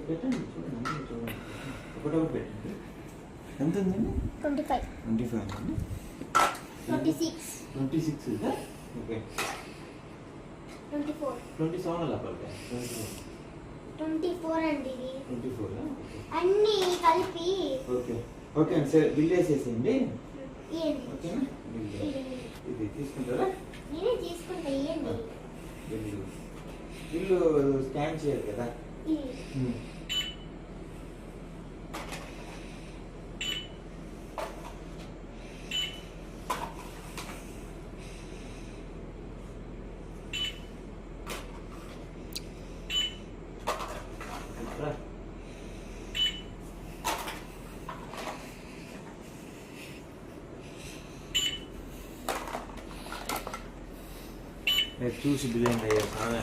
పెట్టండి చూడండి ఒకటొకటి పెట్టండి. ఎంత ఉందండి? 25 అండి 26 ఇదా? ఓకే 27 అలా పడతాయి. 24 అండి ఇది. 24 అన్నీ కలిపి. ఓకే ఓకే అండి సరే బిల్ వేసేసేయండి. ఓకేనా? ఇది తీసుకుంటారా? నేనే తీసుకుంటా. ఇయ్యండి బిల్లు స్కాన్ చేయాలి కదా. చూసి బిల్లింగ్ అయ్యా సామె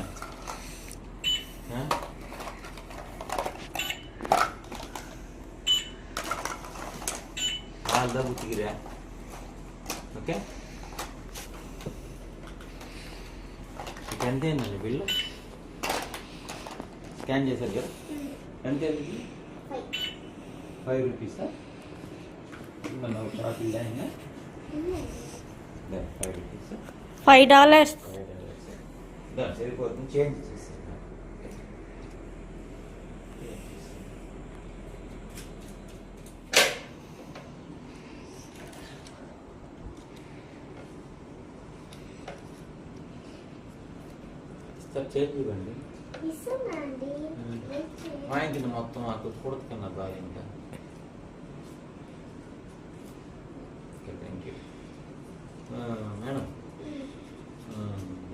వాళ్ళ బుద్ధిగిరా. ఓకే ఎంత అయిందండి బిల్లు? స్కాన్ చేశారు కదా? ఎంత అయింది? 5 రూపీసా? మన ఒక బిల్ అయినా $5 సరిపోతుంది. చేంజ్ చేసేది చేతి ఇవ్వండి. మా ఇంటిని మొత్తం మాకు కుడుతున్నా బాగా ఇంకా. Okay thank you madam.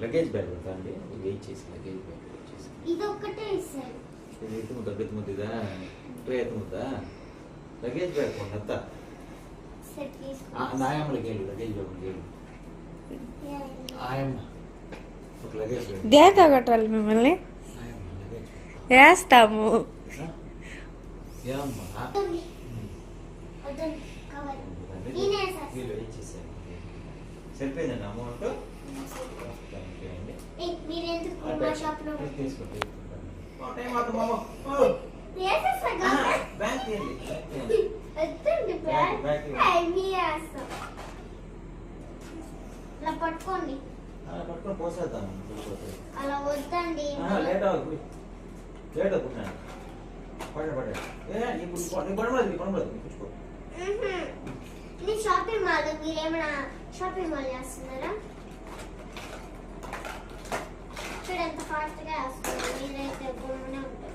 Luggage bag పెడతా అండి. వెయిట్ చేసి లగేజ్ బ్యాగ్ వచ్చేసి ఇది తగ్గుతుందా ట్రే అవుతుందా? లగేజ్ బ్యాగ్ కొంత నాయమ్మలకి వెళ్ళి లగేజ్ బ్యాగ్ వెళ్ళి ఆయమ్మ ఒక లగేజ్ బ్యాగ్ దేకగట్టాలి మిమ్మల్ని వేస్తాము. సరిపోయిందండి అమౌంట్. పట్టుకోండి పట్టుకొని పోసేద్దాం. అలా వద్దండి. లేట్ అవుతుంది. లేట్ అవుతున్నాను. పడండి ఇప్పుడు పడమలేదు పుచ్చుకో. నేను షాపింగ్ మాల్. మీరేమైనా షాపింగ్ మాల్ చేస్తున్నారా? చూడు ఎంత ఫాస్ట్గా వేస్తున్నారు. మీరైతే గుణమే ఉంటారు.